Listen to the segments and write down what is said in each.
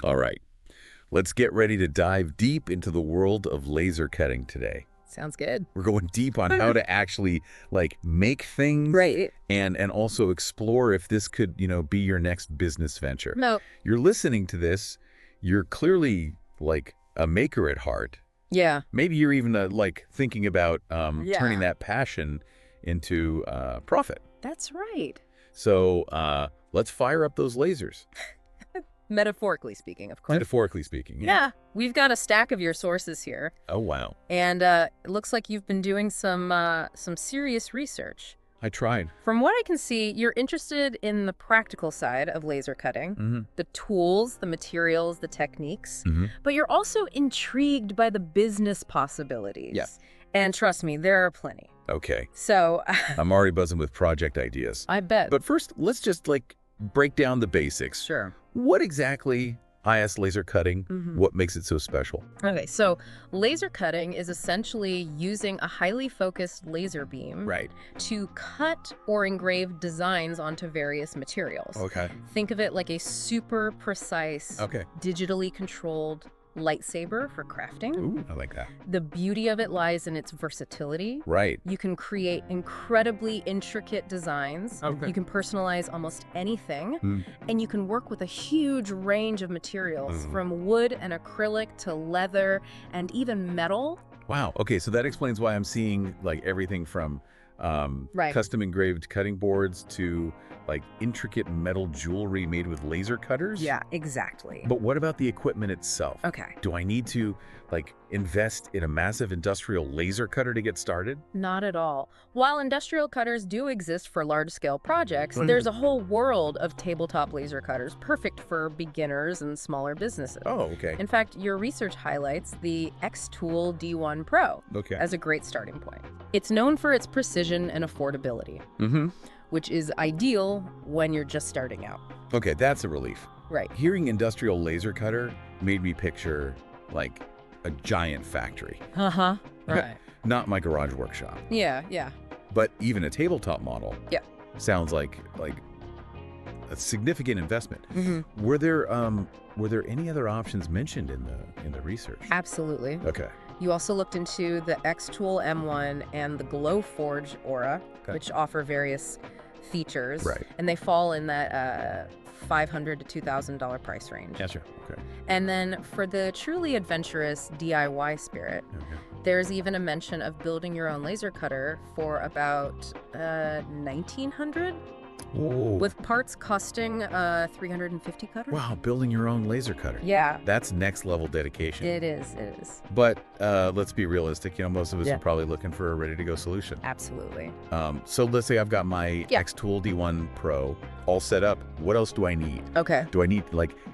All right, let's get ready to dive deep into the world of laser cutting today. Sounds good. We're going deep on how to actually make things, Right. and also explore if this could, be your next business venture. No. You're listening to this, you're clearly like a maker at heart. Yeah. Maybe you're even thinking about turning Yeah. that passion into profit. That's right. So let's fire up those lasers. Metaphorically speaking, of course. Metaphorically speaking. Yeah. We've got a stack of your sources here. Oh, wow. And it looks like you've been doing some serious research. I tried. From what I can see, you're interested in the practical side of laser cutting, the tools, the materials, the techniques, but you're also intrigued by the business possibilities. Yeah. And trust me, there are plenty. Okay. So I'm already buzzing with project ideas. I bet. But first, let's just break down the basics. Sure. What exactly IS laser cutting? What makes it so special? Okay, so laser cutting is essentially using a highly focused laser beam to cut or engrave designs onto various materials. Okay. Think of it like a super precise, digitally controlled lightsaber for crafting. Ooh, I like that. The beauty of it lies in its versatility. Right. You can create incredibly intricate designs. Okay. You can personalize almost anything. And you can work with a huge range of materials, from wood and acrylic to leather and even metal. Wow. Okay, so that explains why I'm seeing everything from custom engraved cutting boards to intricate metal jewelry made with laser cutters. Yeah, exactly. But what about the equipment itself? Okay. Do I need to invest in a massive industrial laser cutter to get started? Not at all. While industrial cutters do exist for large-scale projects, there's a whole world of tabletop laser cutters perfect for beginners and smaller businesses. Oh, okay. In fact, your research highlights the X-Tool D1 Pro as a great starting point. It's known for its precision and affordability, which is ideal when you're just starting out. Okay, that's a relief. Right. Hearing industrial laser cutter made me picture a giant factory. Right. Not my garage workshop. Yeah. But even a tabletop model. Yeah. Sounds like a significant investment. Were there any other options mentioned in the research? Absolutely. Okay. You also looked into the X-Tool M1 and the Glowforge Aura, which offer various features. Right. And they fall in that $500 to $2,000 price range. Yeah, sure. Okay. And then for the truly adventurous DIY spirit, there's even a mention of building your own laser cutter for about $1,900. Whoa. With parts costing $350 cutter. Wow, building your own laser cutter. Yeah. That's next level dedication. It is. But let's be realistic. Most of us are probably looking for a ready-to-go solution. Absolutely. So let's say I've got my X-Tool D1 Pro all set up. What else do I need? Okay. Do I need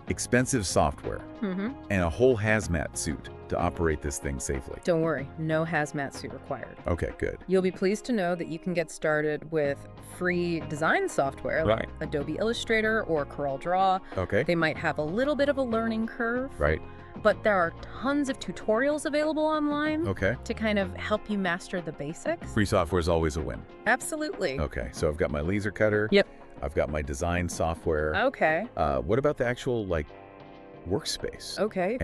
expensive software and a whole hazmat suit to operate this thing safely? Don't worry, no hazmat suit required. Okay, good. You'll be pleased to know that you can get started with free design software like Adobe Illustrator or CorelDRAW. Okay. They might have a little bit of a learning curve. Right. But there are tons of tutorials available online Okay. to kind of help you master the basics. Free software is always a win. Absolutely. Okay, so I've got my laser cutter. Yep. I've got my design software. Okay. What about the actual workspace? Okay.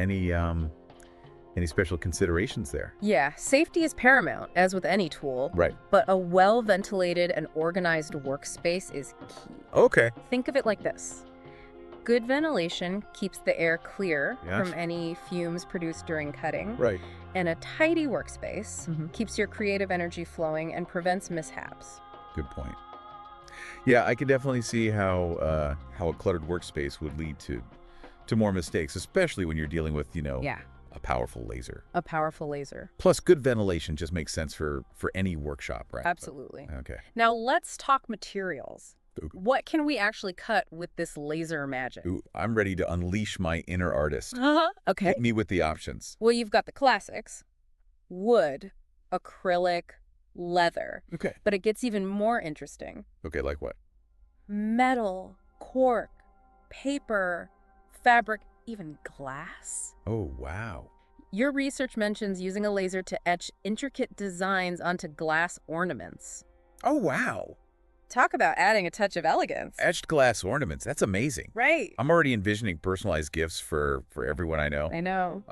Any special considerations there? Yeah, safety is paramount, as with any tool. Right. But a well-ventilated and organized workspace is key. Okay. Think of it like this. Good ventilation keeps the air clear from any fumes produced during cutting. Right. And a tidy workspace keeps your creative energy flowing and prevents mishaps. Good point. Yeah, I can definitely see how a cluttered workspace would lead to more mistakes, especially when you're dealing with, a powerful laser. A powerful laser. Plus, good ventilation just makes sense for any workshop, right? Absolutely. Okay. Now, let's talk materials. Ooh. What can we actually cut with this laser magic? Ooh, I'm ready to unleash my inner artist. Okay. Hit me with the options. Well, you've got the classics. Wood, acrylic, leather. Okay. But it gets even more interesting. Okay, like what? Metal, cork, paper, fabric, even glass. Oh, wow. Your research mentions using a laser to etch intricate designs onto glass ornaments. Oh, wow. Talk about adding a touch of elegance. Etched glass ornaments. That's amazing. Right. I'm already envisioning personalized gifts for everyone I know. I know.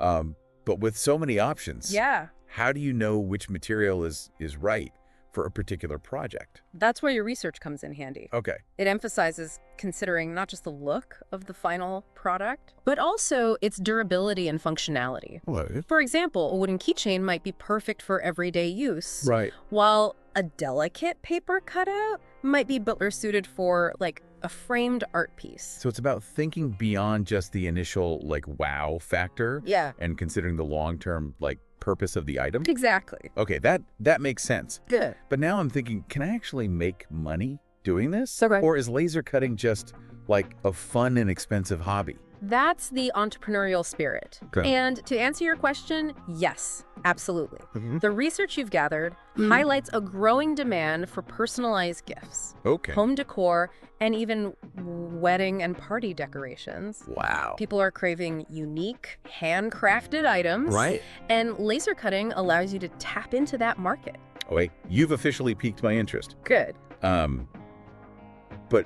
But with so many options, yeah. How do you know which material is right for a particular project? That's where your research comes in handy. Okay. It emphasizes considering not just the look of the final product, but also its durability and functionality. Right. For example, a wooden keychain might be perfect for everyday use. Right. While a delicate paper cutout might be better suited for, like, a framed art piece. So it's about thinking beyond just the initial, like, wow factor. Yeah. And considering the long-term, like, purpose of the item. Exactly. Okay, that makes sense. Good. But now I'm thinking, can I actually make money doing this? Okay. Or is laser cutting just, like, a fun and expensive hobby? That's the entrepreneurial spirit. Okay. And to answer your question, yes, absolutely. Mm-hmm. The research you've gathered highlights a growing demand for personalized gifts, Okay. home decor, and even wedding and party decorations. Wow. People are craving unique, handcrafted items. Right. And laser cutting allows you to tap into that market. Oh, wait, you've officially piqued my interest. Good. But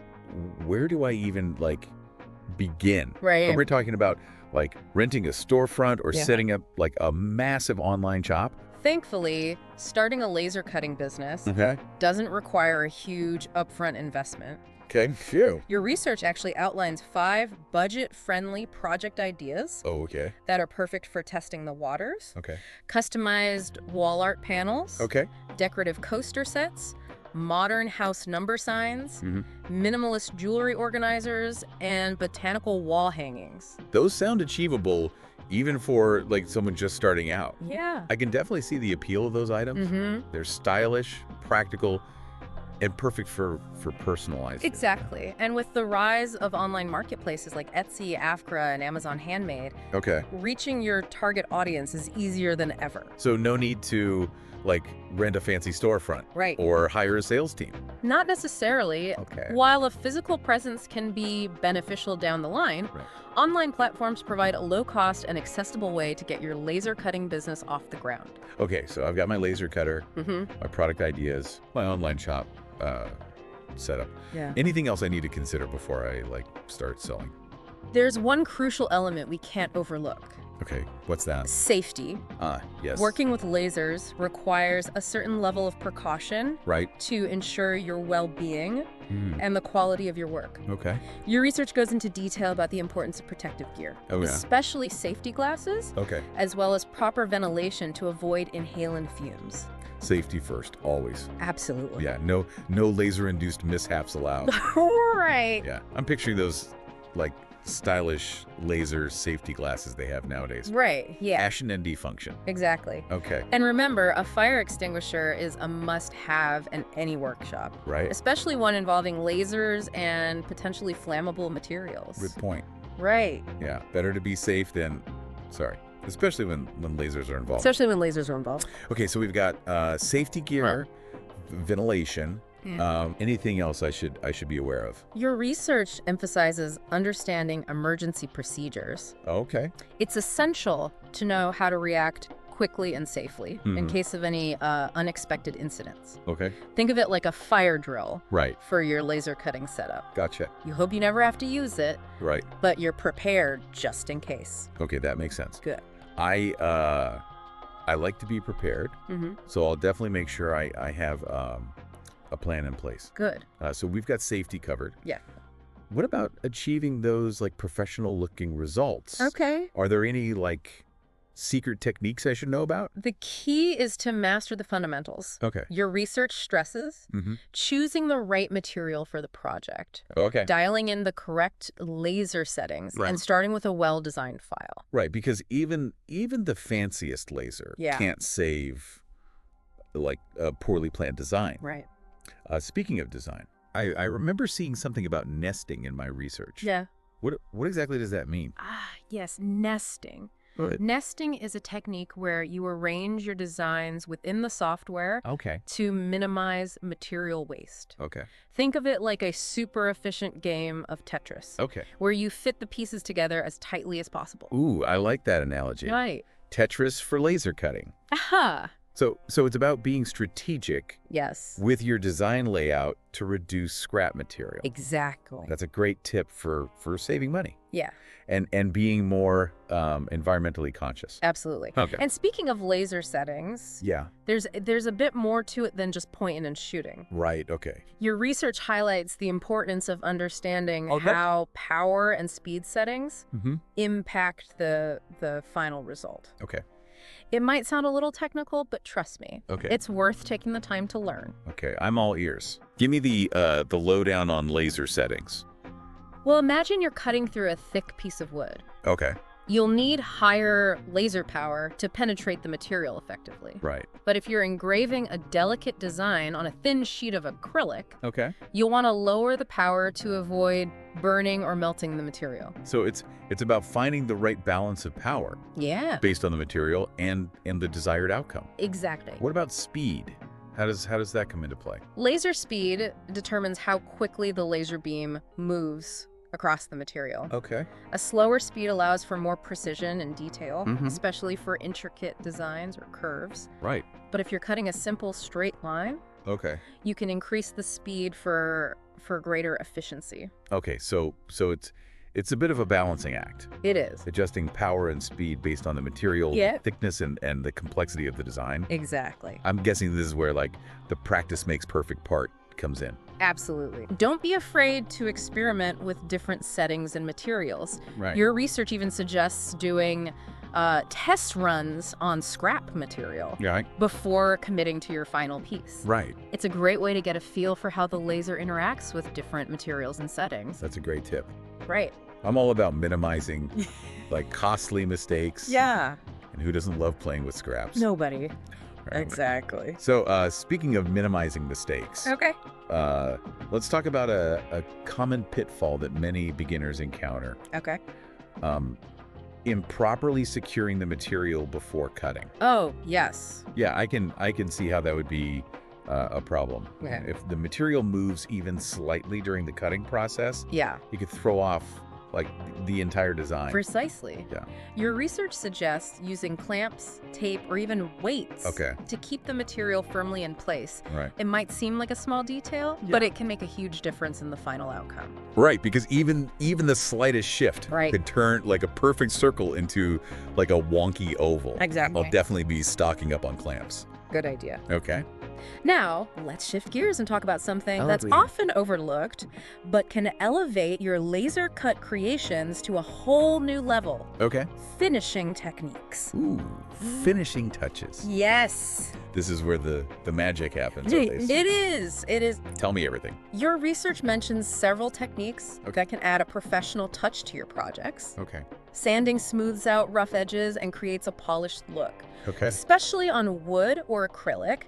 where do I even, like, begin? Right. We're talking about, like, renting a storefront or setting up, like, a massive online shop? Thankfully, starting a laser cutting business doesn't require a huge upfront investment. Okay, phew. Your research actually outlines 5 budget-friendly project ideas that are perfect for testing the waters. Okay. Customized wall art panels. Okay. Decorative coaster sets. Modern house number signs. Minimalist jewelry organizers. And botanical wall hangings. Those sound achievable even for, like, someone just starting out. Yeah. I can definitely see the appeal of those items. They're stylish, practical, and perfect for personalized. Exactly. And with the rise of online marketplaces like Etsy, Afra, and Amazon Handmade, reaching your target audience is easier than ever. So no need to, like, rent a fancy storefront. Right. Or hire a sales team. Not necessarily. Okay. While a physical presence can be beneficial down the line, online platforms provide a low-cost and accessible way to get your laser cutting business off the ground. Okay, so I've got my laser cutter, my product ideas, my online shop setup. Yeah. Anything else I need to consider before I, like, start selling? There's one crucial element we can't overlook. Okay, what's that? Safety. Yes. Working with lasers requires a certain level of precaution to ensure your well-being and the quality of your work. Okay. Your research goes into detail about the importance of protective gear, especially safety glasses, as well as proper ventilation to avoid inhalant fumes. Safety first, always. Absolutely. Yeah, no laser-induced mishaps allowed. Right. Yeah, I'm picturing those, like, stylish laser safety glasses they have nowadays. Right, yeah. Ash and ND function. Exactly. Okay. And remember, a fire extinguisher is a must-have in any workshop. Right. Especially one involving lasers and potentially flammable materials. Good point. Right. Yeah, better to be safe than, especially when lasers are involved. Especially when lasers are involved. Okay, so we've got safety gear, ventilation. Anything else I should be aware of? Your research emphasizes understanding emergency procedures. Okay. It's essential to know how to react quickly and safely in case of any unexpected incidents. Okay. Think of it like a fire drill for your laser cutting setup. Gotcha. You hope you never have to use it, right? But you're prepared just in case. Okay, that makes sense. Good. I like to be prepared, so I'll definitely make sure I have a plan in place. Good. So we've got safety covered. Yeah. What about achieving those, like, professional looking results? Okay. Are there any, like, secret techniques I should know about? The key is to master the fundamentals. Okay. Your research stresses choosing the right material for the project. Okay. Dialing in the correct laser settings and starting with a well-designed file. Right, because even the fanciest laser can't save, like, a poorly planned design. Right. Speaking of design, I remember seeing something about nesting in my research. Yeah. What exactly does that mean? Yes, nesting. Nesting is a technique where you arrange your designs within the software to minimize material waste. Okay. Think of it like a super efficient game of Tetris. Okay. Where you fit the pieces together as tightly as possible. Ooh, I like that analogy. Right. Tetris for laser cutting. Aha! So it's about being strategic Yes. with your design layout to reduce scrap material. Exactly. That's a great tip for saving money. Yeah. And being more environmentally conscious. Absolutely. Okay. And speaking of laser settings, Yeah. there's a bit more to it than just pointing and shooting. Right, okay. Your research highlights the importance of understanding how power and speed settings impact the final result. Okay. It might sound a little technical, but trust me, Okay. it's worth taking the time to learn. Okay, I'm all ears. Give me the lowdown on laser settings. Well, imagine you're cutting through a thick piece of wood. Okay. You'll need higher laser power to penetrate the material effectively. Right. But if you're engraving a delicate design on a thin sheet of acrylic, Okay. you'll want to lower the power to avoid burning or melting the material. So it's about finding the right balance of power. Yeah. Based on the material and the desired outcome. Exactly. What about speed? How does that come into play? Laser speed determines how quickly the laser beam moves across the material. Okay. A slower speed allows for more precision and detail, especially for intricate designs or curves. Right. But if you're cutting a simple straight line, you can increase the speed for greater efficiency. Okay, so it's a bit of a balancing act. It is. Adjusting power and speed based on the material thickness and the complexity of the design. Exactly. I'm guessing this is where like the practice makes perfect part comes in. Absolutely. Don't be afraid to experiment with different settings and materials. Right. Your research even suggests doing test runs on scrap material before committing to your final piece. Right. It's a great way to get a feel for how the laser interacts with different materials and settings. That's a great tip. Right. I'm all about minimizing like costly mistakes. Yeah. And who doesn't love playing with scraps? Nobody. Right. Exactly. So speaking of minimizing mistakes, let's talk about a common pitfall that many beginners encounter. Okay. Improperly securing the material before cutting. Oh, yes. Yeah, I can see how that would be a problem. Okay. If the material moves even slightly during the cutting process, you could throw off like the entire design. Precisely. Yeah. Your research suggests using clamps, tape, or even weights to keep the material firmly in place. Right. It might seem like a small detail, but it can make a huge difference in the final outcome. Right, because even the slightest shift could turn like a perfect circle into like a wonky oval. Exactly. I'll definitely be stocking up on clamps. Good idea. Okay. Now, let's shift gears and talk about something that's often overlooked, but can elevate your laser cut creations to a whole new level. Okay. Finishing techniques. Ooh, finishing touches. Yes. This is where the magic happens. It is. Tell me everything. Your research mentions several techniques that can add a professional touch to your projects. Okay. Sanding smooths out rough edges and creates a polished look. Okay. Especially on wood or acrylic,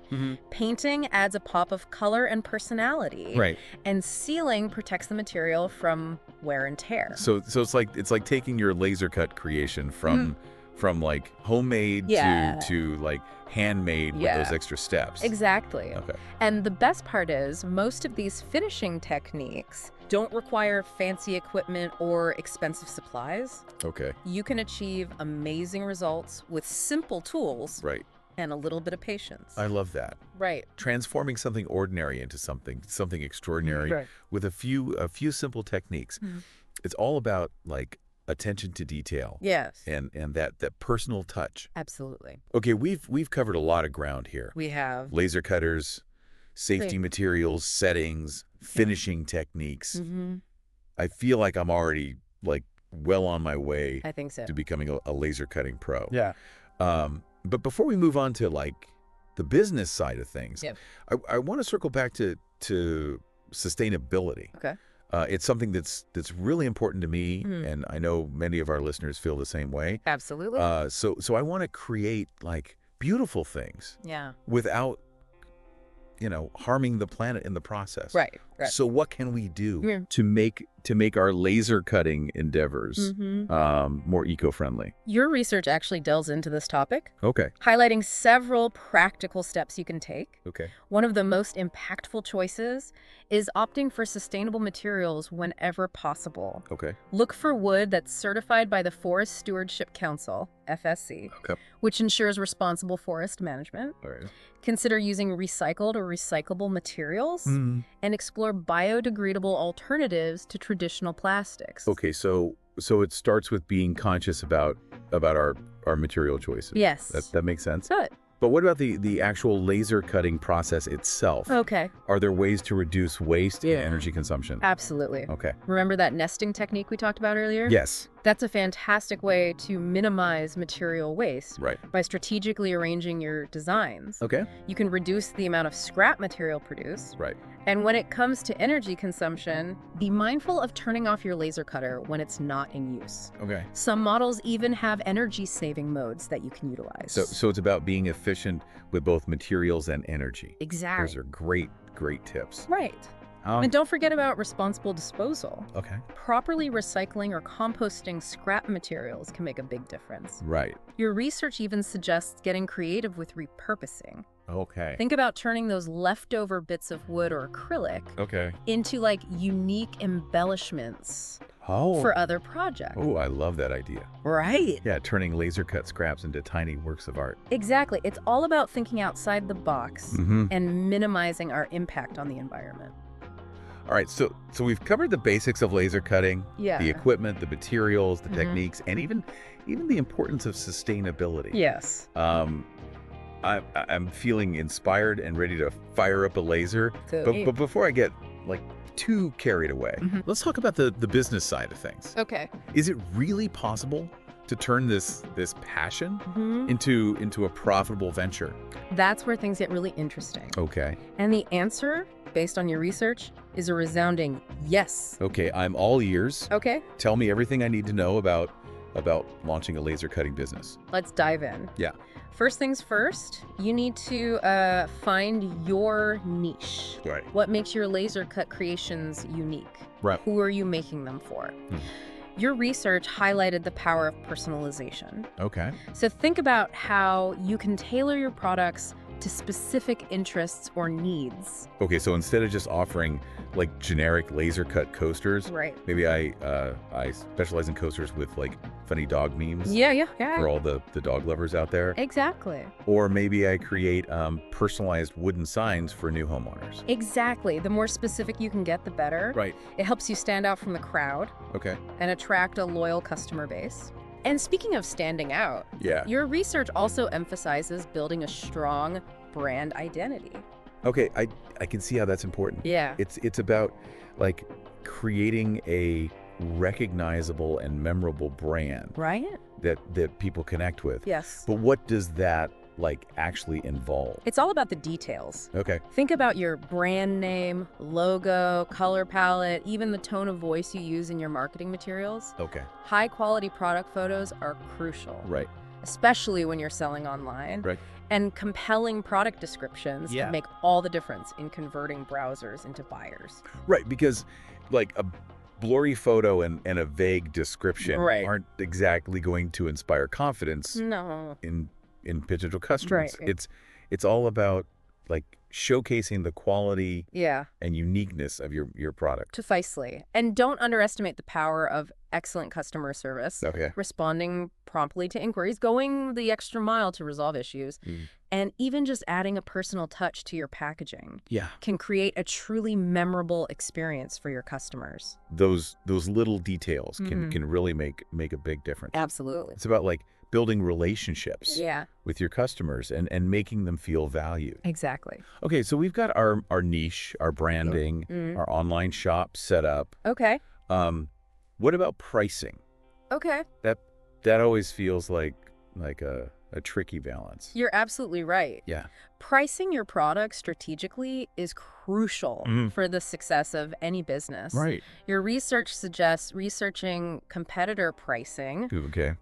painting adds a pop of color and personality. Right. And sealing protects the material from wear and tear. So it's like taking your laser cut creation from like homemade to like handmade with those extra steps. Exactly. Okay. And the best part is most of these finishing techniques don't require fancy equipment or expensive supplies. Okay. You can achieve amazing results with simple tools. Right. And a little bit of patience. I love that. Right. Transforming something ordinary into something extraordinary with a few simple techniques. It's all about like attention to detail. Yes. And that personal touch. Absolutely. Okay, we've covered a lot of ground here. We have. Laser cutters, safety materials, settings, finishing techniques. I feel like I'm already like well on my way I think so. to becoming a laser cutting pro. Yeah. But before we move on to like the business side of things, I want to circle back to sustainability. Okay. It's something that's really important to me, and I know many of our listeners feel the same way. Absolutely. So I want to create like beautiful things. Yeah. Without harming the planet in the process. Right. Right. So what can we do to make our laser cutting endeavors more eco-friendly? Your research actually delves into this topic. Okay. Highlighting several practical steps you can take. Okay. One of the most impactful choices is opting for sustainable materials whenever possible. Okay. Look for wood that's certified by the Forest Stewardship Council, FSC, which ensures responsible forest management. All right. Consider using recycled or recyclable materials and explore biodegradable alternatives to traditional plastics. Okay, so it starts with being conscious about our material choices. Yes. That makes sense. Good. But what about the actual laser cutting process itself? Okay. Are there ways to reduce waste and energy consumption? Absolutely. Okay. Remember that nesting technique we talked about earlier? Yes. That's a fantastic way to minimize material waste by strategically arranging your designs. Okay. You can reduce the amount of scrap material produced. Right. And when it comes to energy consumption, be mindful of turning off your laser cutter when it's not in use. Okay. Some models even have energy-saving modes that you can utilize. So it's about being efficient with both materials and energy. Exactly. Those are great tips. Right. And don't forget about responsible disposal. Okay. Properly recycling or composting scrap materials can make a big difference. Right. Your research even suggests getting creative with repurposing. Okay. Think about turning those leftover bits of wood or acrylic into like unique embellishments for other projects. Oh, I love that idea. Right. Yeah, turning laser cut scraps into tiny works of art. Exactly. It's all about thinking outside the box and minimizing our impact on the environment. All right, so we've covered the basics of laser cutting, the equipment, the materials, the techniques, and even the importance of sustainability. Yes. I'm feeling inspired and ready to fire up a laser. But before I get too carried away, let's talk about the business side of things. Okay. Is it really possible to turn this passion into a profitable venture? That's where things get really interesting. Okay. And the answer, based on your research, is a resounding yes. Okay, I'm all ears. Okay. Tell me everything I need to know about launching a laser cutting business. Let's dive in. Yeah. First things first, you need to find your niche. Right. What makes your laser cut creations unique? Right. Who are you making them for? Your research highlighted the power of personalization. Okay. So think about how you can tailor your products to specific interests or needs. Okay, so instead of just offering generic laser cut coasters, maybe I specialize in coasters with funny dog memes. Yeah. For all the dog lovers out there. Exactly. Or maybe I create personalized wooden signs for new homeowners. Exactly. The more specific you can get, the better. Right. It helps you stand out from the crowd. Okay. And attract a loyal customer base. And speaking of standing out, your research also emphasizes building a strong brand identity. Okay, I can see how that's important. Yeah. It's about creating a recognizable and memorable brand. Right. That people connect with. Yes. But what does that actually involve? It's all about the details. Okay. Think about your brand name, logo, color palette, even the tone of voice you use in your marketing materials. Okay. High quality product photos are crucial. Right. Especially when you're selling online. Right. And compelling product descriptions can make all the difference in converting browsers into buyers. Right, because a blurry photo and a vague description aren't exactly going to inspire confidence in potential customers. Right. It's all about showcasing the quality and uniqueness of your product. Precisely. And don't underestimate the power of excellent customer service. Okay. Responding promptly to inquiries, going the extra mile to resolve issues, and even just adding a personal touch to your packaging can create a truly memorable experience for your customers. Those little details can really make a big difference. Absolutely. It's about building relationships with your customers and making them feel valued. Exactly. Okay, so we've got our niche, our branding, our online shop set up. Okay. What about pricing? Okay. That always feels like a tricky balance. You're absolutely right. Yeah. Pricing your product strategically is crucial for the success of any business. Right. Your research suggests researching competitor pricing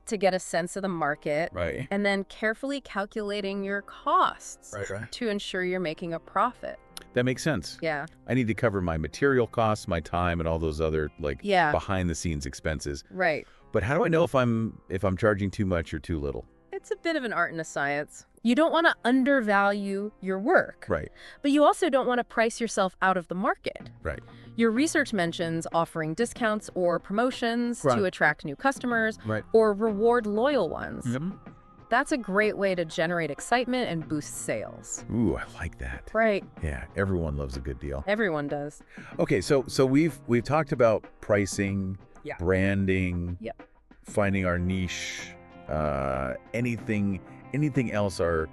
to get a sense of the market, and then carefully calculating your costs to ensure you're making a profit. That makes sense. Yeah. I need to cover my material costs, my time, and all those other behind-the-scenes expenses. Right. But how do I know if I'm charging too much or too little? It's a bit of an art and a science. You don't want to undervalue your work. Right. But you also don't want to price yourself out of the market. Right. Your research mentions offering discounts or promotions to attract new customers or reward loyal ones. Yep. That's a great way to generate excitement and boost sales. Ooh, I like that. Right. Yeah, everyone loves a good deal. Everyone does. Okay, so we've talked about pricing, branding, finding our niche, anything else our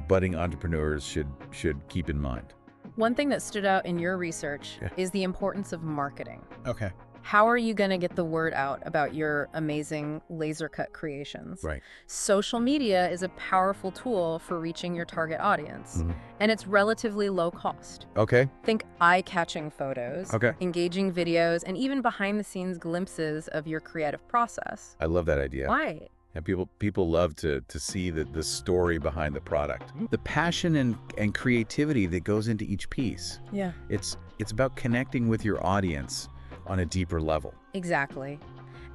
budding entrepreneurs should keep in mind. One thing that stood out in your research is the importance of marketing. Okay. How are you going to get the word out about your amazing laser cut creations? Right. Social media is a powerful tool for reaching your target audience, and it's relatively low cost. Okay. Think eye-catching photos, engaging videos, and even behind-the-scenes glimpses of your creative process. I love that idea. Why? And people love to see the story behind the product. The passion and creativity that goes into each piece. Yeah. It's about connecting with your audience on a deeper level. Exactly.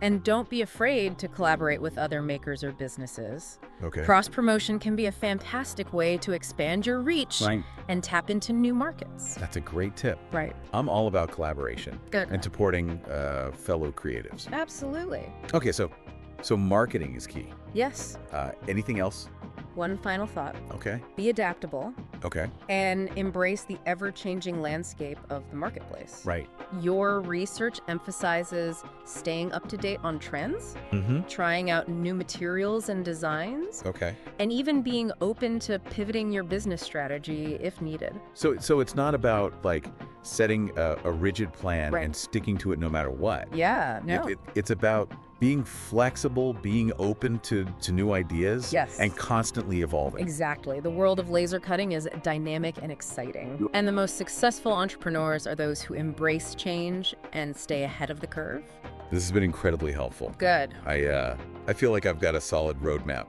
And don't be afraid to collaborate with other makers or businesses. Okay. Cross-promotion can be a fantastic way to expand your reach and tap into new markets. That's a great tip. Right. I'm all about collaboration and supporting fellow creatives. Absolutely. Okay, so marketing is key. Yes. Anything else? One final thought. Okay. Be adaptable. Okay. And embrace the ever-changing landscape of the marketplace. Right. Your research emphasizes staying up to date on trends, trying out new materials and designs, and even being open to pivoting your business strategy if needed. So it's not about like setting a rigid plan and sticking to it no matter what. Yeah, no. It's about being flexible, being open to new ideas, and constantly evolving. Exactly. The world of laser cutting is dynamic and exciting. And the most successful entrepreneurs are those who embrace change and stay ahead of the curve. This has been incredibly helpful. Good. I feel like I've got a solid roadmap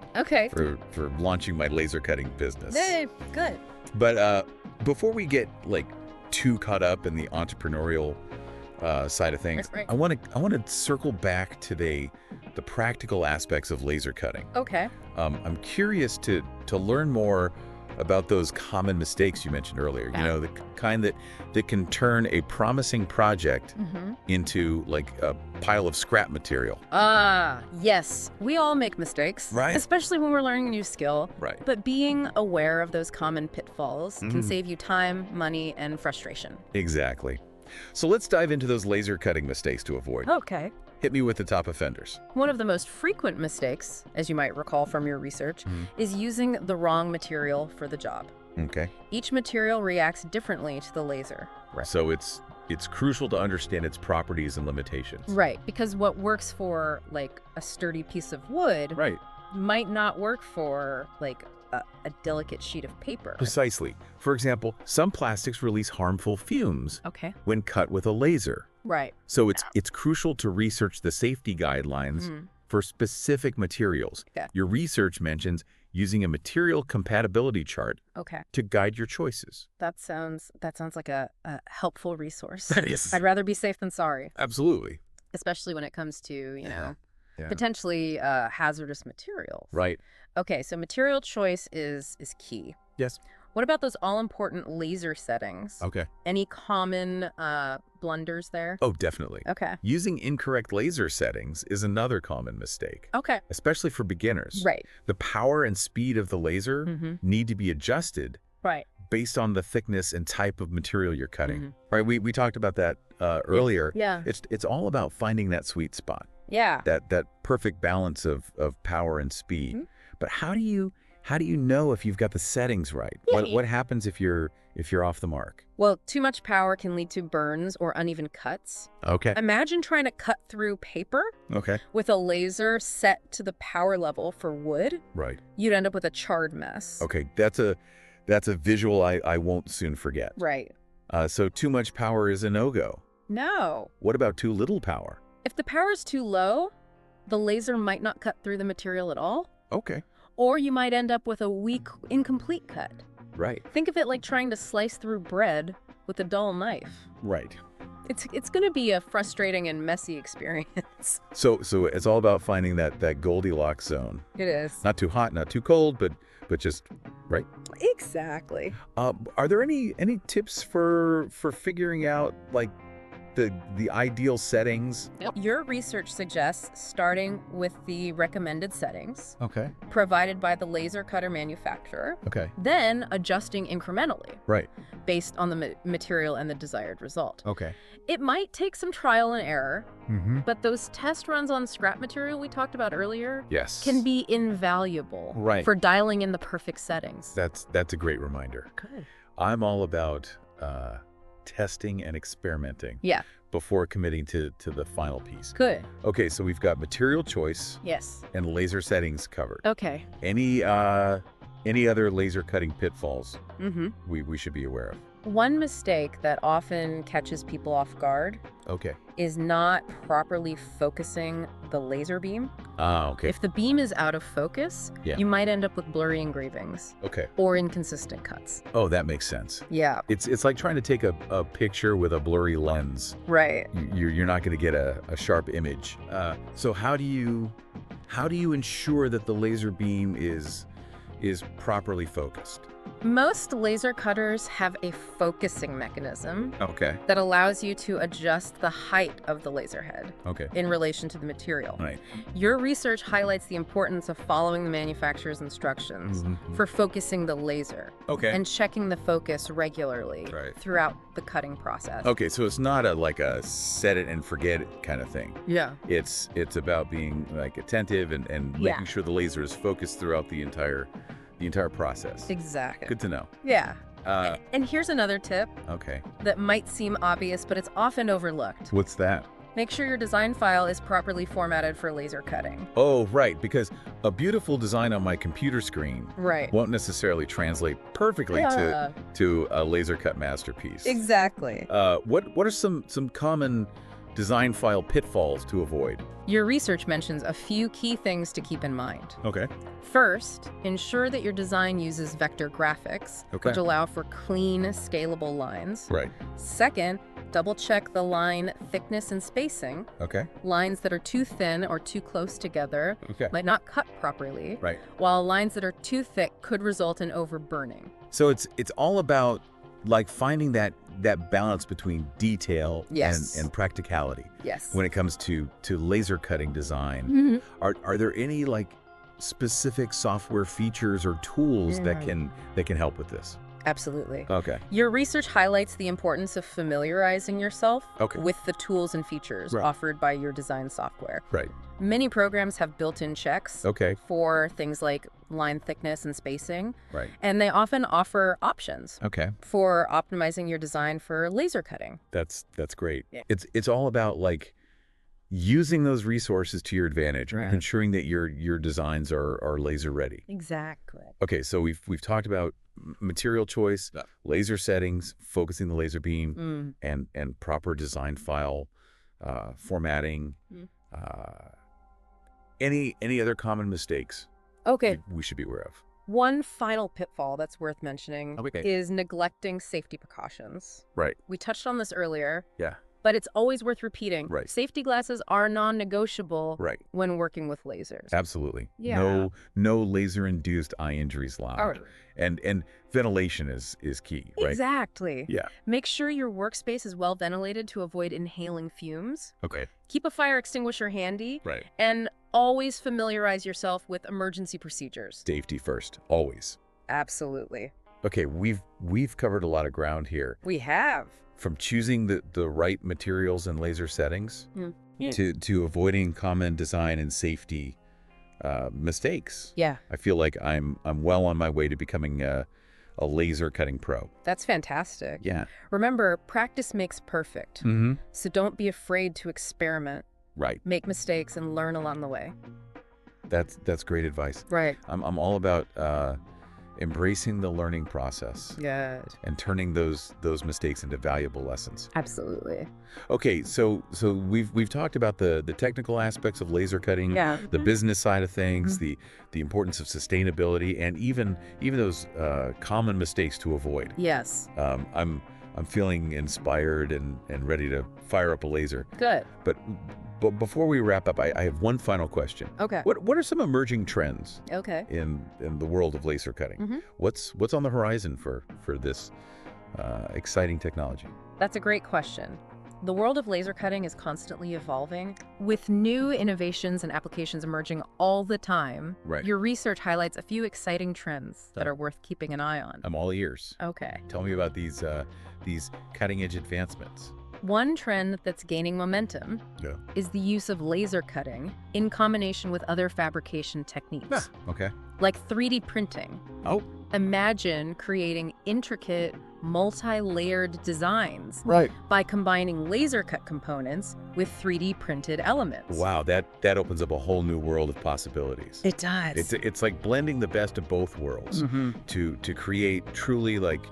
for launching my laser cutting business. Hey, good. But before we get like too caught up in the entrepreneurial side of things, I want to circle back to the practical aspects of laser cutting. Okay. I'm curious to learn more about those common mistakes you mentioned earlier. You know, the kind that can turn a promising project into like a pile of scrap material. Yes. We all make mistakes, right? Especially when we're learning a new skill. Right. But being aware of those common pitfalls can save you time, money, and frustration. Exactly. So let's dive into those laser cutting mistakes to avoid. Okay. Hit me with the top offenders. One of the most frequent mistakes, as you might recall from your research, is using the wrong material for the job. Okay. Each material reacts differently to the laser. Right. So it's crucial to understand its properties and limitations. Right, because what works for like a sturdy piece of wood might not work for like a delicate sheet of paper. Precisely. For example, some plastics release harmful fumes when cut with a laser. Right. So it's crucial to research the safety guidelines for specific materials. Your research mentions using a material compatibility chart to guide your choices. That sounds like a helpful resource. That is. I'd rather be safe than sorry. Absolutely. Especially when it comes to, you know, potentially hazardous materials. Right. Okay, so material choice is key. Yes. What about those all-important laser settings? Okay. Any common blunders there? Oh, definitely. Okay. Using incorrect laser settings is another common mistake. Okay. Especially for beginners. Right. The power and speed of the laser need to be adjusted based on the thickness and type of material you're cutting. Right. We talked about that earlier. Yeah. It's all about finding that sweet spot. Yeah. That perfect balance of power and speed. But how do you know if you've got the settings right? What happens if you're off the mark? Well, too much power can lead to burns or uneven cuts. Okay. Imagine trying to cut through paper with a laser set to the power level for wood. Right. You'd end up with a charred mess. Okay, that's a visual I won't soon forget. Right. So too much power is a no-go. No. What about too little power? If the power is too low, the laser might not cut through the material at all. Okay. Or you might end up with a weak, incomplete cut. Right. Think of it like trying to slice through bread with a dull knife. Right. It's going to be a frustrating and messy experience. So it's all about finding that Goldilocks zone. It is. Not too hot, not too cold, but just right. Exactly. Are there any tips for figuring out like the ideal settings? Your research suggests starting with the recommended settings Okay. provided by the laser cutter manufacturer, Okay. then adjusting incrementally Right. based on the material and the desired result. Okay. It might take some trial and error, Mm-hmm. but those test runs on scrap material we talked about earlier Yes. can be invaluable Right. for dialing in the perfect settings. That's a great reminder. Good. I'm all about testing and experimenting Yeah, before committing to the final piece. good. Okay, so we've got material choice Yes. and laser settings covered. Okay. Any other laser cutting pitfalls Mm-hmm. we should be aware of? One mistake that often catches people off guard Okay. is not properly focusing the laser beam. Ah, okay. If the beam is out of focus, Yeah. you might end up with blurry engravings Okay. or inconsistent cuts. Oh, that makes sense. Yeah, It's like trying to take a picture with a blurry lens. right. You're not going to get a sharp image. So how do you ensure that the laser beam is properly focused? Most laser cutters have a focusing mechanism Okay. that allows you to adjust the height of the laser head Okay. in relation to the material. Right. Your research highlights the importance of following the manufacturer's instructions Mhm. for focusing the laser Okay. and checking the focus regularly Right. throughout the cutting process. Okay, so it's not like a set it and forget it kind of thing. Yeah. It's about being like attentive and Yeah. making sure the laser is focused throughout the entire process. Exactly. Good to know. Yeah. Uh, And here's another tip okay. that might seem obvious, but it's often overlooked. What's that? Make sure your design file is properly formatted for laser cutting. Oh, right, because a beautiful design on my computer screen Right. won't necessarily translate perfectly Yeah. to a laser cut masterpiece. Exactly. What are some common design file pitfalls to avoid? Your research mentions a few key things to keep in mind. Okay. First, ensure that your design uses vector graphics, Okay. which allow for clean, scalable lines. Right. Second, double-check the line thickness and spacing. Okay. Lines that are too thin or too close together Okay. might not cut properly, Right. while lines that are too thick could result in overburning. So it's all about like finding that balance between detail Yes. and practicality Yes. when it comes to laser cutting design. Mhm. Are there any like specific software features or tools that can help with this? Absolutely. Okay. Your research highlights the importance of familiarizing yourself Okay. with the tools and features Right. offered by your design software. Right. Many programs have built-in checks Okay. for things like line thickness and spacing, Right. and they often offer options Okay. for optimizing your design for laser cutting. That's great. Yeah. It's all about like using those resources to your advantage, Right. ensuring that your designs are laser ready. Exactly. Okay, so we've talked about material choice, laser settings, focusing the laser beam, and proper design file formatting. Any other common mistakes Okay. we should be aware of? One final pitfall that's worth mentioning Okay. is neglecting safety precautions. Right. We touched on this earlier, Yeah. but it's always worth repeating. Right. Safety glasses are non-negotiable Right. when working with lasers. Absolutely. Yeah. No laser-induced eye injuries allowed. All right. And ventilation is key, right? Exactly. Yeah. Make sure your workspace is well ventilated to avoid inhaling fumes. Okay. Keep a fire extinguisher handy. Right. And always familiarize yourself with emergency procedures. Safety first, always. Absolutely. Okay, we've covered a lot of ground here. We have. From choosing the right materials and laser settings Yeah. to avoiding common design and safety mistakes. Yeah, I feel like I'm well on my way to becoming a laser cutting pro. that's fantastic. Yeah. Remember, practice makes perfect. Mm-hmm. So don't be afraid to experiment, Right. make mistakes, and learn along the way. That's great advice. Right. I'm all about embracing the learning process Good. and turning those mistakes into valuable lessons. Absolutely. Okay, so we've talked about the technical aspects of laser cutting, Yeah. the business side of things, the importance of sustainability, and even those common mistakes to avoid. Yes. I'm feeling inspired and ready to fire up a laser. Good. But before we wrap up, I have one final question. Okay. What are some emerging trends in the world of laser cutting? What's on the horizon for this exciting technology? That's a great question. The world of laser cutting is constantly evolving, with new innovations and applications emerging all the time. Right. Your research highlights a few exciting trends that are worth keeping an eye on. I'm all ears. Okay. Tell me about these cutting-edge advancements. One trend that's gaining momentum is the use of laser cutting in combination with other fabrication techniques. Okay. Like 3D printing. Oh. Imagine creating intricate, multi-layered designs by combining laser cut components with 3D printed elements. Wow, that opens up a whole new world of possibilities. It does. It's like blending the best of both worlds to create truly like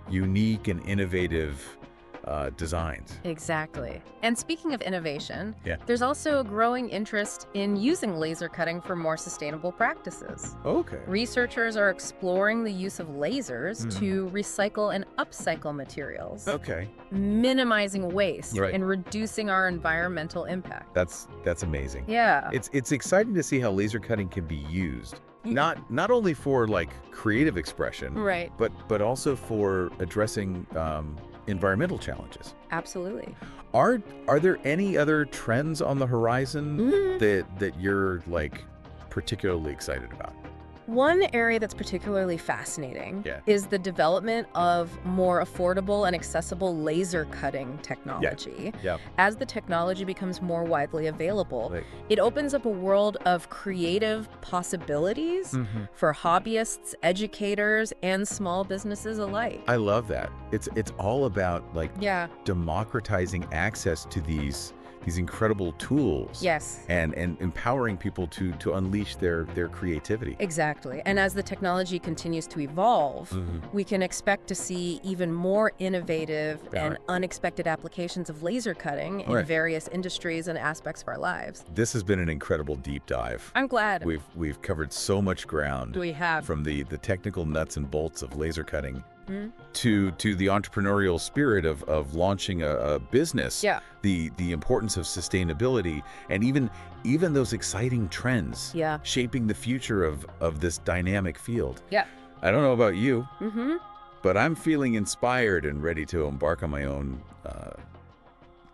unique and innovative designs. Exactly. And speaking of innovation, there's also a growing interest in using laser cutting for more sustainable practices. Okay. Researchers are exploring the use of lasers to recycle and upcycle materials. Okay. Minimizing waste and reducing our environmental impact. That's amazing. Yeah. It's exciting to see how laser cutting can be used. Not only for like creative expression, but also for addressing environmental challenges. Absolutely. Are there any other trends on the horizon that you're like particularly excited about? One area that's particularly fascinating is the development of more affordable and accessible laser cutting technology. As the technology becomes more widely available, it opens up a world of creative possibilities for hobbyists, educators, and small businesses alike. I love that. It's all about like democratizing access to these incredible tools. And empowering people to unleash their creativity. Exactly. And as the technology continues to evolve, we can expect to see even more innovative and unexpected applications of laser cutting in various industries and aspects of our lives. This has been an incredible deep dive. I'm glad. We've covered so much ground. We have. From the technical nuts and bolts of laser cutting to the entrepreneurial spirit of launching a business, the importance of sustainability, and even those exciting trends shaping the future of this dynamic field. I don't know about you, but I'm feeling inspired and ready to embark on my own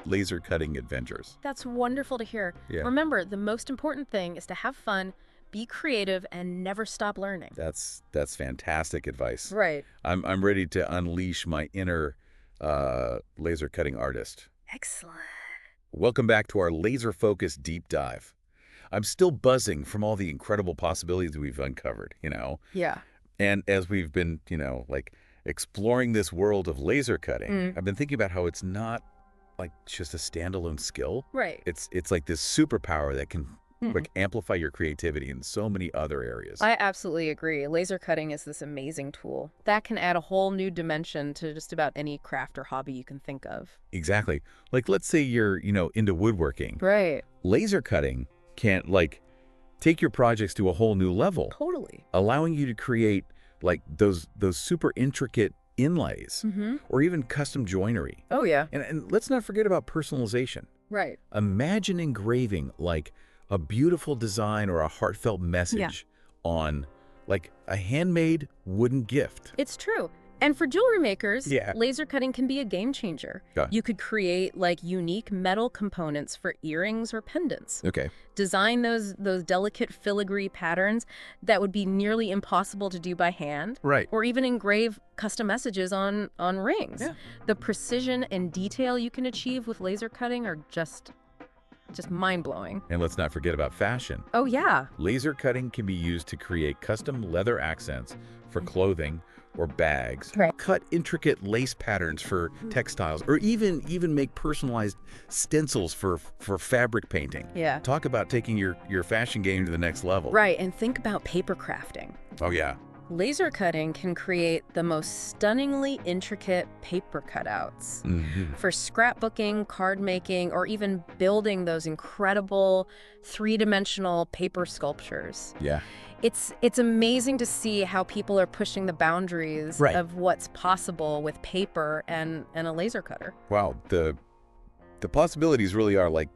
laser cutting adventures. That's wonderful to hear. Remember, the most important thing is to have fun, be creative, and never stop learning. That's fantastic advice. I'm ready to unleash my inner laser cutting artist. Excellent. Welcome back to our laser-focused deep dive. I'm still buzzing from all the incredible possibilities we've uncovered, And as we've been, like exploring this world of laser cutting, I've been thinking about how it's not like just a standalone skill. It's like this superpower that can like amplify your creativity in so many other areas. I absolutely agree. Laser cutting is this amazing tool that can add a whole new dimension to just about any craft or hobby you can think of. Exactly. Like, let's say you're, into woodworking. Laser cutting can like take your projects to a whole new level. Totally. Allowing you to create like those super intricate inlays or even custom joinery. Oh, yeah. And let's not forget about personalization. Imagine engraving like a beautiful design or a heartfelt message on like a handmade wooden gift. It's true. And for jewelry makers, laser cutting can be a game changer. You could create like unique metal components for earrings or pendants. Design those delicate filigree patterns that would be nearly impossible to do by hand. Or even engrave custom messages on rings. The precision and detail you can achieve with laser cutting are just mind-blowing. And let's not forget about fashion. Oh, yeah. Laser cutting can be used to create custom leather accents for clothing or bags, cut intricate lace patterns for textiles, or even make personalized stencils for fabric painting. Talk about taking your fashion game to the next level. And think about paper crafting. Oh, yeah. Laser cutting can create the most stunningly intricate paper cutouts for scrapbooking, card making, or even building those incredible three-dimensional paper sculptures. Yeah. It's amazing to see how people are pushing the boundaries of what's possible with paper and a laser cutter. Wow, the possibilities really are like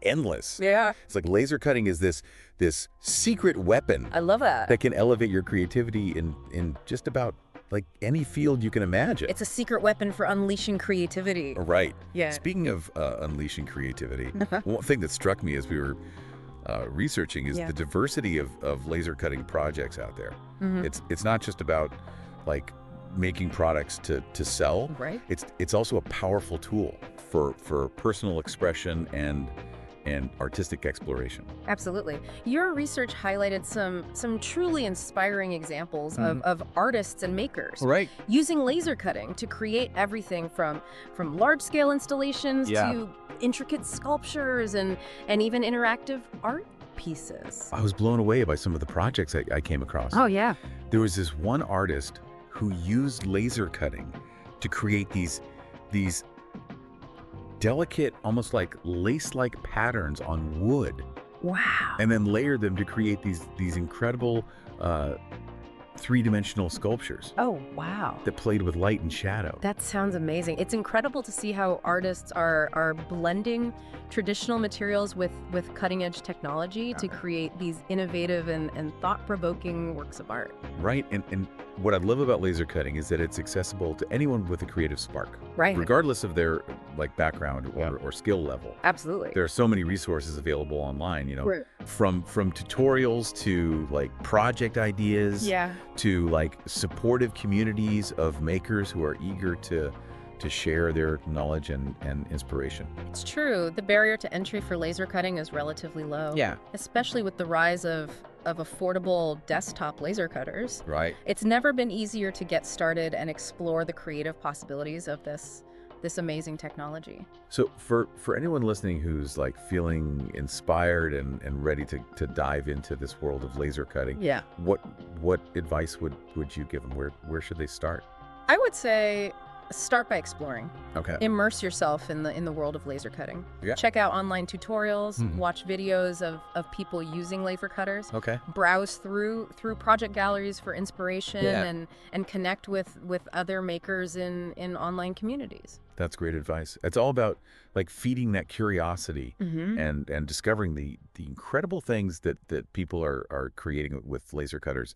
endless. Yeah. It's like laser cutting is this secret weapon. I love that. That can elevate your creativity in just about like any field you can imagine. It's a secret weapon for unleashing creativity. Right. Yeah. Speaking of unleashing creativity, one thing that struck me as we were researching is the diversity of laser cutting projects out there. It's not just about like making products to sell. Right. It's also a powerful tool for personal expression and artistic exploration. Absolutely. Your research highlighted some truly inspiring examples of artists and makers using laser cutting to create everything from large-scale installations to intricate sculptures and even interactive art pieces. I was blown away by some of the projects I came across. Oh, yeah. There was this one artist who used laser cutting to create these delicate, almost like lace-like patterns on wood. Wow. And then layered them to create these incredible three-dimensional sculptures. Oh, wow. That played with light and shadow. That sounds amazing. It's incredible to see how artists are blending traditional materials with cutting-edge technology to create these innovative and thought-provoking works of art. Right. And what I love about laser cutting is that it's accessible to anyone with a creative spark. Right. Regardless of their like background or skill level. Absolutely. There are so many resources available online, from tutorials to like project ideas to like supportive communities of makers who are eager to share their knowledge and inspiration. It's true. The barrier to entry for laser cutting is relatively low. Yeah. Especially with the rise of affordable desktop laser cutters. Right. It's never been easier to get started and explore the creative possibilities of this amazing technology. So for anyone listening who's like feeling inspired and ready to dive into this world of laser cutting, what advice would you give them? Where should they start? I would say start by exploring. Okay. Immerse yourself in the world of laser cutting. Yeah. Check out online tutorials, watch videos of people using laser cutters. Okay. Browse through project galleries for inspiration and connect with other makers in online communities. That's great advice. It's all about like feeding that curiosity and discovering the incredible things that people are creating with laser cutters.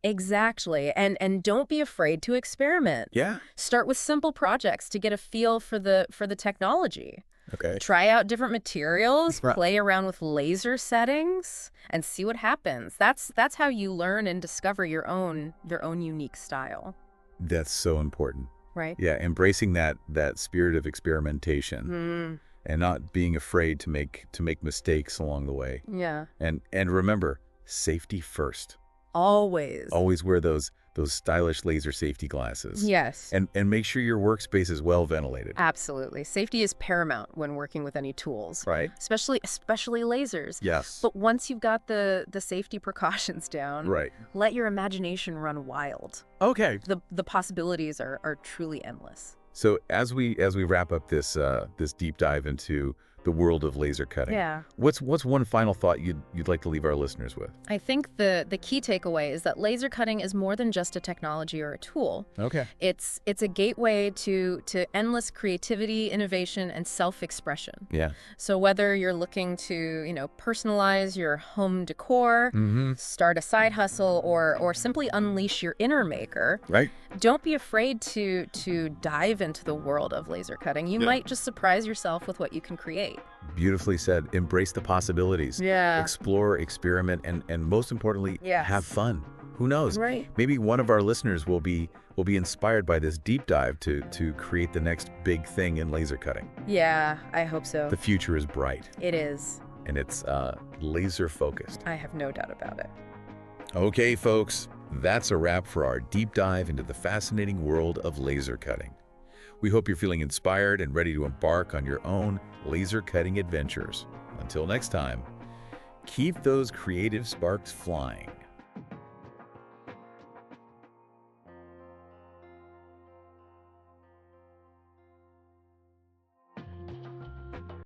Exactly. And don't be afraid to experiment. Yeah. Start with simple projects to get a feel for the technology. Okay. Try out different materials, play around with laser settings, and see what happens. That's how you learn and discover your own unique style. That's so important. Right? Yeah, embracing that spirit of experimentation and not being afraid to make mistakes along the way. Yeah. And remember, safety first. Always. Always wear those stylish laser safety glasses. Yes. And make sure your workspace is well ventilated. Absolutely. Safety is paramount when working with any tools. Right. Especially lasers. Yes. But once you've got the safety precautions down, let your imagination run wild. Okay. The possibilities are truly endless. So as we wrap up this deep dive into the world of laser cutting. Yeah. What's one final thought you'd like to leave our listeners with? I think the key takeaway is that laser cutting is more than just a technology or a tool. Okay. It's a gateway to endless creativity, innovation, and self-expression. Yeah. So whether you're looking to, personalize your home decor, start a side hustle, or simply unleash your inner maker, don't be afraid to dive into the world of laser cutting. You might just surprise yourself with what you can create. Beautifully said. Embrace the possibilities. Yeah. Explore, experiment, and most importantly, have fun. Who knows? Right. Maybe one of our listeners will be inspired by this deep dive to create the next big thing in laser cutting. Yeah, I hope so. The future is bright. It is. And it's laser focused. I have no doubt about it. Okay, folks, that's a wrap for our deep dive into the fascinating world of laser cutting. We hope you're feeling inspired and ready to embark on your own laser cutting adventures. Until next time, keep those creative sparks flying.